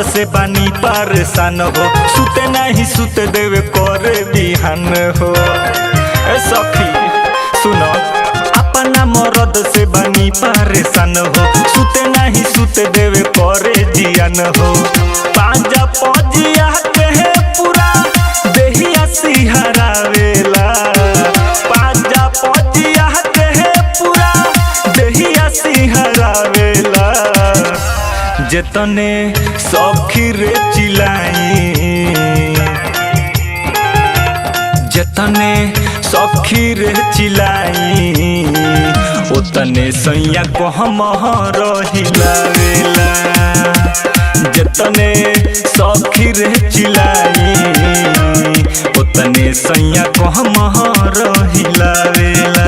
से बानी परेशान हो, सुते नहीं सुते देवे करे बिहान हो। ए सखी सुनो, अपना मरद से बानी परेशान हो, सुते नहीं सुते देवे करे जियान हो। पांजा पजिया कहे पूरा देहिया सिहरावेला, पांजा पजिया कहे पूरा देहिया सिहरावेला। जेतने सखी रे चिलाई, जेतने सखी रे चिलाई, उतने सैया को हम रहिलावेला। जेतने सखी रे चिलाई, उतने सैया को हम रहिलावेला।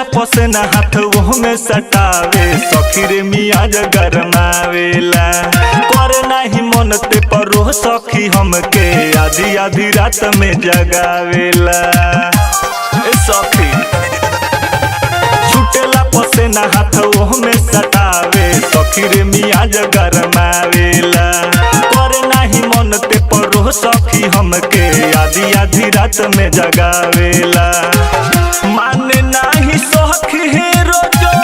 पसेना हाथ वो में सटावे, सखी रे मियाज गरमावेला। करे नहीं मन ते परो सखी हमके आधी आधी रात में जगावेला। सखी छुटेला पसेना हाथ वो में सटावे, सखी रे मियाज गरमावेला। करे नहीं मन ते परो सखी हमके आधी आधी रात में जगावेला। माने नहीं सखी रोजो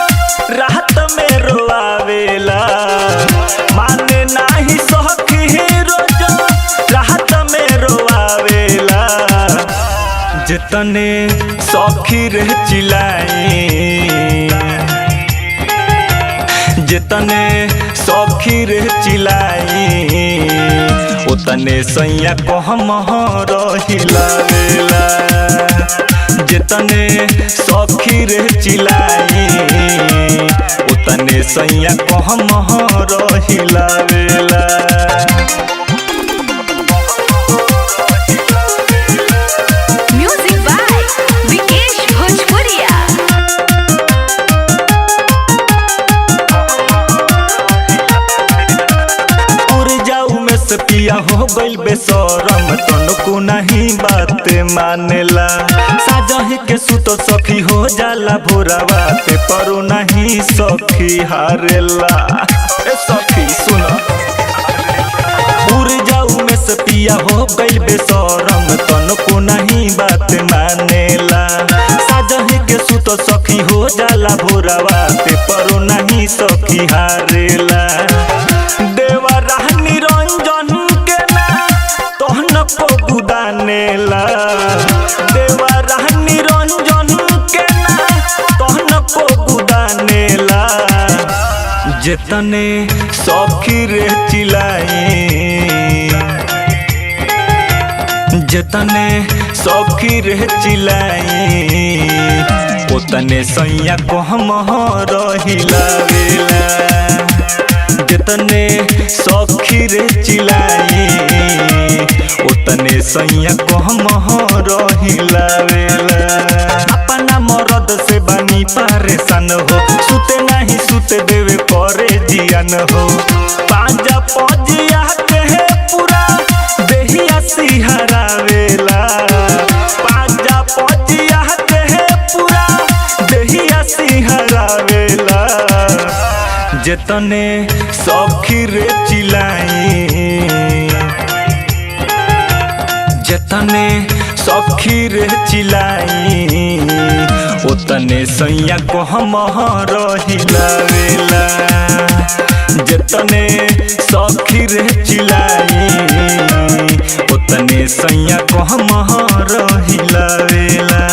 रात में रोआवेला, माने नहीं सखी रोजो रात में रोआवेला। जितने सखी रे चिलाई, जितने सखी रे चिलाई, उतने सैया को हम रहिलावेला। जितने सखी रे चिलाई, उतने सैया को हम रहिलावेला। म्यूजिक बाय विकेश भोजपुरिया। उड़ जाऊ में से पिया हो गइल बेशरम, तनको नहीं बात मानेला। साजही के सुतो सखी हो जाला भोरावा, ते परो नहीं सखी हारेला। ए सखी सुनो, उड़ जाऊ में से पिया हो गइल बेशरम, तनको नहीं बात मानेला। साजही के सुतो सखी हो जाला भोरावा, ते परो नहीं सखी हारेला। देवा रानी रंजन के ना तोहन को गुदानेला, देवा रानी रंजन के ना तोहन को गुदानेला। जितने सखी रे चिलाई, जितने सखी रे चिलाई, उतने सैया को हम रहिलावेला। जितने सखी रे चिलाई, उतने सैया को हम रहिलावेला। अपना मरद से बानी परेशान हो, सुते नहीं सुते देवे करे जियान हो। पांजा पजिया कहे पूरा देहिया सिहरावेला, पांजा पजिया कहे पूरा देहिया सिहरावेला। जितने सखी रे चिलाई, जितने सखी रे चिलाई, उतने सैया को हम रहिलावेला। जितने सखी रे चिलाई, उतने सैया को हम रहिलावेला।